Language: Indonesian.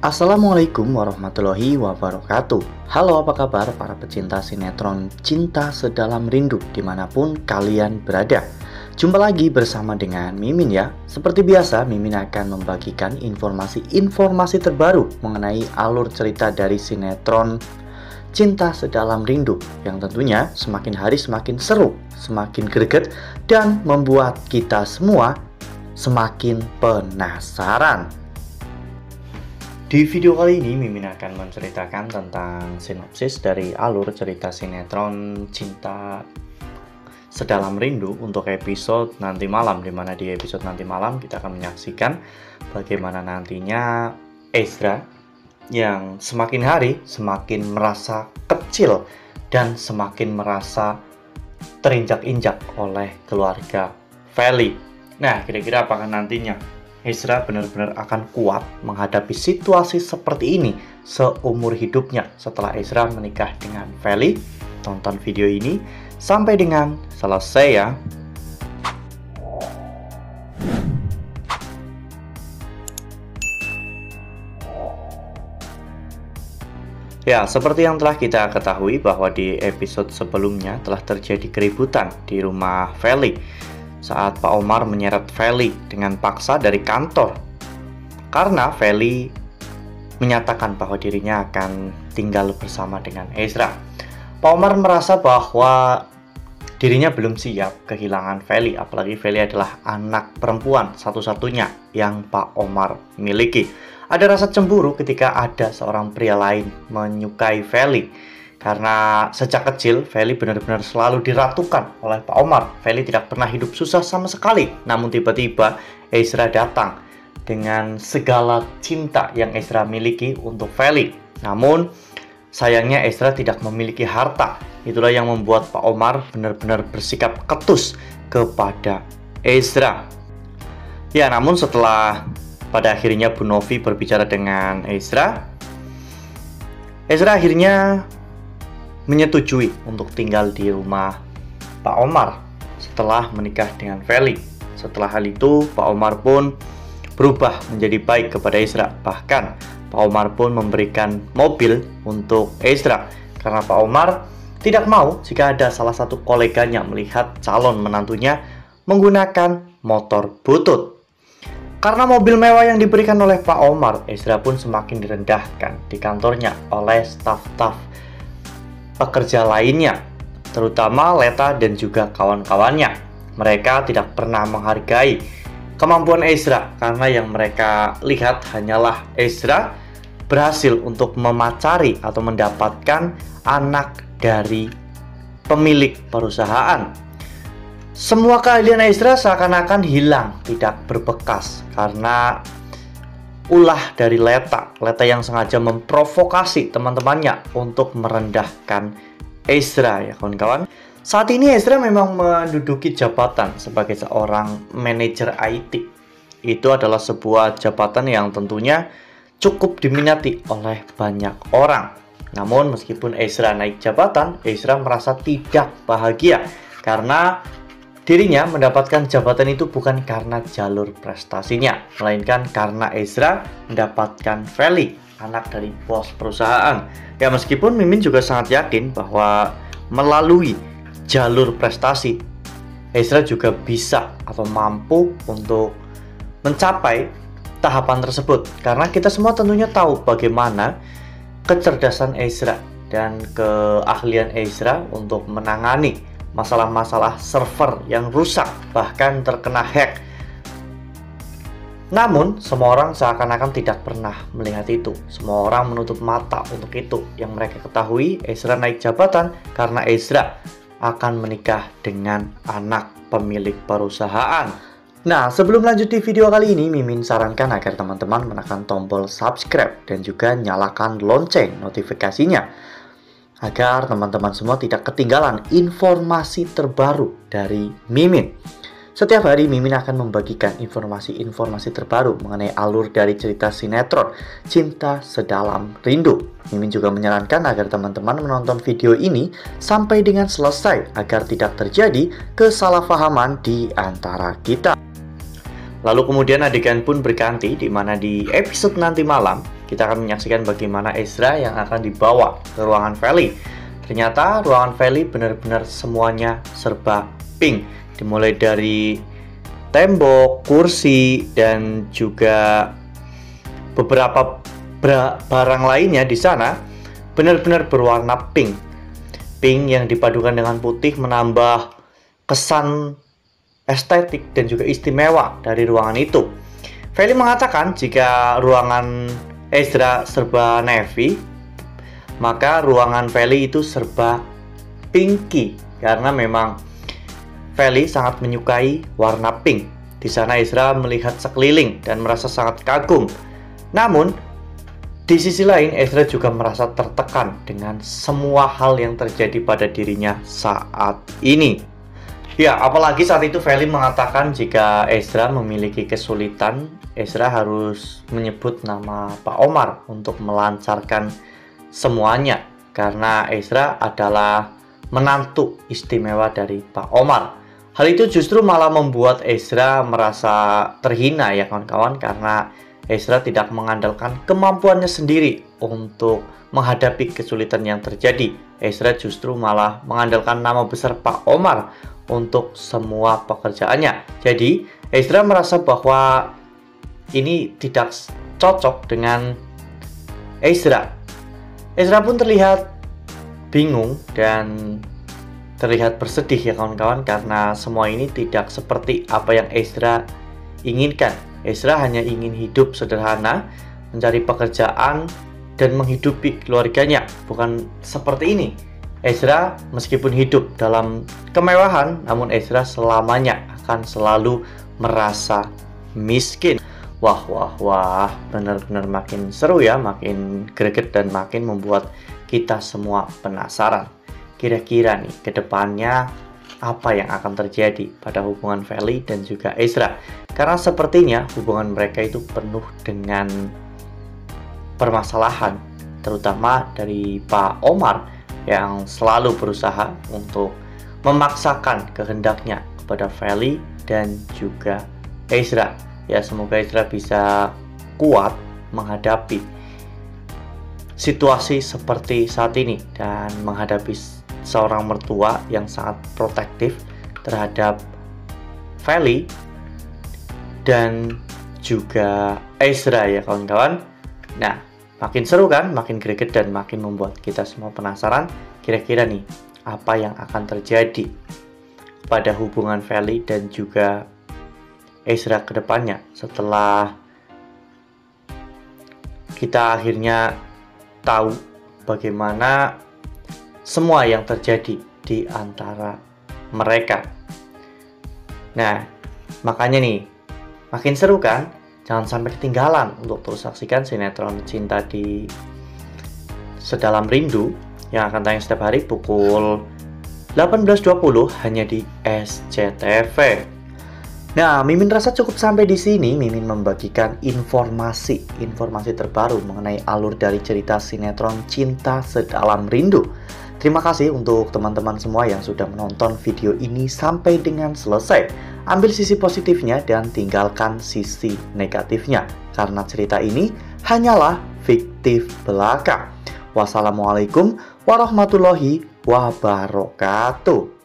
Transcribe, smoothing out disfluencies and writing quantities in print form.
Assalamualaikum warahmatullahi wabarakatuh. Halo, apa kabar para pecinta sinetron Cinta Sedalam Rindu dimanapun kalian berada. Jumpa lagi bersama dengan Mimin ya. Seperti biasa, Mimin akan membagikan informasi terbaru mengenai alur cerita dari sinetron Cinta Sedalam Rindu yang tentunya semakin hari semakin seru, semakin greget, dan membuat kita semua semakin penasaran. Di video kali ini, Mimin akan menceritakan tentang sinopsis dari alur cerita sinetron Cinta Sedalam Rindu untuk episode nanti malam, dimana di episode nanti malam kita akan menyaksikan bagaimana nantinya Ezra yang semakin hari semakin merasa kecil dan semakin merasa terinjak-injak oleh keluarga Feli. Nah, kira-kira apakah nantinya Ezra benar-benar akan kuat menghadapi situasi seperti ini seumur hidupnya setelah Ezra menikah dengan Feli? Tonton video ini sampai dengan selesai ya. Ya, seperti yang telah kita ketahui bahwa di episode sebelumnya telah terjadi keributan di rumah Feli saat Pak Omar menyeret Feli dengan paksa dari kantor karena Feli menyatakan bahwa dirinya akan tinggal bersama dengan Ezra. Pak Omar merasa bahwa dirinya belum siap kehilangan Feli, apalagi Feli adalah anak perempuan satu-satunya yang Pak Omar miliki. Ada rasa cemburu ketika ada seorang pria lain menyukai Feli. Karena sejak kecil, Feli benar-benar selalu diratukan oleh Pak Omar. Feli tidak pernah hidup susah sama sekali. Namun tiba-tiba Ezra datang dengan segala cinta yang Ezra miliki untuk Feli. Namun sayangnya Ezra tidak memiliki harta. Itulah yang membuat Pak Omar benar-benar bersikap ketus kepada Ezra. Ya, namun setelah pada akhirnya Bu Novi berbicara dengan Ezra akhirnya menyetujui untuk tinggal di rumah Pak Omar setelah menikah dengan Feli. Setelah hal itu, Pak Omar pun berubah menjadi baik kepada Ezra. Bahkan Pak Omar pun memberikan mobil untuk Ezra karena Pak Omar tidak mau jika ada salah satu koleganya melihat calon menantunya menggunakan motor butut. Karena mobil mewah yang diberikan oleh Pak Omar, Ezra pun semakin direndahkan di kantornya oleh staf-staf pekerja lainnya, terutama Leta dan juga kawan-kawannya. Mereka tidak pernah menghargai kemampuan Ezra karena yang mereka lihat hanyalah Ezra berhasil untuk memacari atau mendapatkan anak dari pemilik perusahaan. Semua keahlian Ezra seakan-akan hilang, tidak berbekas karena ulah dari Leta yang sengaja memprovokasi teman-temannya untuk merendahkan Ezra ya kawan-kawan. Saat ini Ezra memang menduduki jabatan sebagai seorang manajer IT. Itu adalah sebuah jabatan yang tentunya cukup diminati oleh banyak orang. Namun meskipun Ezra naik jabatan, Ezra merasa tidak bahagia karena dirinya mendapatkan jabatan itu bukan karena jalur prestasinya, melainkan karena Ezra mendapatkan Feli, anak dari bos perusahaan. Ya, meskipun Mimin juga sangat yakin bahwa melalui jalur prestasi, Ezra juga bisa atau mampu untuk mencapai tahapan tersebut. Karena kita semua tentunya tahu bagaimana kecerdasan Ezra dan keahlian Ezra untuk menangani masalah-masalah server yang rusak, bahkan terkena hack. Namun, semua orang seakan-akan tidak pernah melihat itu. Semua orang menutup mata untuk itu. Yang mereka ketahui, Ezra naik jabatan karena Ezra akan menikah dengan anak pemilik perusahaan. Nah, sebelum lanjut di video kali ini, Mimin sarankan agar teman-teman menekan tombol subscribe dan juga nyalakan lonceng notifikasinya agar teman-teman semua tidak ketinggalan informasi terbaru dari Mimin. Setiap hari Mimin akan membagikan informasi-informasi terbaru mengenai alur dari cerita sinetron Cinta Sedalam Rindu. Mimin juga menyarankan agar teman-teman menonton video ini sampai dengan selesai agar tidak terjadi kesalahpahaman di antara kita. Lalu kemudian adegan pun berganti, di mana di episode nanti malam kita akan menyaksikan bagaimana Ezra yang akan dibawa ke ruangan Feli. Ternyata ruangan Feli benar-benar semuanya serba pink, dimulai dari tembok, kursi, dan juga beberapa barang lainnya di sana benar-benar berwarna pink. Pink yang dipadukan dengan putih menambah kesan estetik dan juga istimewa dari ruangan itu. Feli mengatakan jika ruangan Ezra serba navy, maka ruangan Feli itu serba pinky karena memang Feli sangat menyukai warna pink. Di sana Ezra melihat sekeliling dan merasa sangat kagum. Namun, di sisi lain Ezra juga merasa tertekan dengan semua hal yang terjadi pada dirinya saat ini. Ya, apalagi saat itu Feli mengatakan jika Ezra memiliki kesulitan, Ezra harus menyebut nama Pak Omar untuk melancarkan semuanya. Karena Ezra adalah menantu istimewa dari Pak Omar. Hal itu justru malah membuat Ezra merasa terhina ya kawan-kawan, karena Ezra tidak mengandalkan kemampuannya sendiri untuk menghadapi kesulitan yang terjadi. Ezra justru malah mengandalkan nama besar Pak Omar untuk semua pekerjaannya. Jadi Ezra merasa bahwa ini tidak cocok dengan Ezra. Ezra pun terlihat bingung dan terlihat bersedih ya kawan-kawan, karena semua ini tidak seperti apa yang Ezra inginkan. Ezra hanya ingin hidup sederhana, mencari pekerjaan, dan menghidupi keluarganya. Bukan seperti ini. Ezra meskipun hidup dalam kemewahan, namun Ezra selamanya akan selalu merasa miskin. Wah, benar-benar makin seru ya, makin greget dan makin membuat kita semua penasaran. Kira-kira nih ke depannya apa yang akan terjadi pada hubungan Feli dan juga Ezra. Karena sepertinya hubungan mereka itu penuh dengan permasalahan, terutama dari Pak Omar yang selalu berusaha untuk memaksakan kehendaknya kepada Feli dan juga Ezra. Ya, semoga Ezra bisa kuat menghadapi situasi seperti saat ini dan menghadapi seorang mertua yang sangat protektif terhadap Feli dan juga Ezra ya kawan-kawan. Nah, makin seru kan, makin greget dan makin membuat kita semua penasaran kira-kira nih apa yang akan terjadi pada hubungan Feli dan juga Ezra ke depannya setelah kita akhirnya tahu bagaimana semua yang terjadi di antara mereka. Nah, makanya nih makin seru kan? Jangan sampai ketinggalan untuk terus saksikan sinetron Cinta di Sedalam Rindu yang akan tayang setiap hari pukul 18.20 hanya di SCTV. Nah, Mimin rasa cukup sampai di sini. Mimin membagikan informasi terbaru mengenai alur dari cerita sinetron Cinta Sedalam Rindu. Terima kasih untuk teman-teman semua yang sudah menonton video ini sampai dengan selesai. Ambil sisi positifnya dan tinggalkan sisi negatifnya, karena cerita ini hanyalah fiktif belaka. Wassalamualaikum warahmatullahi wabarakatuh.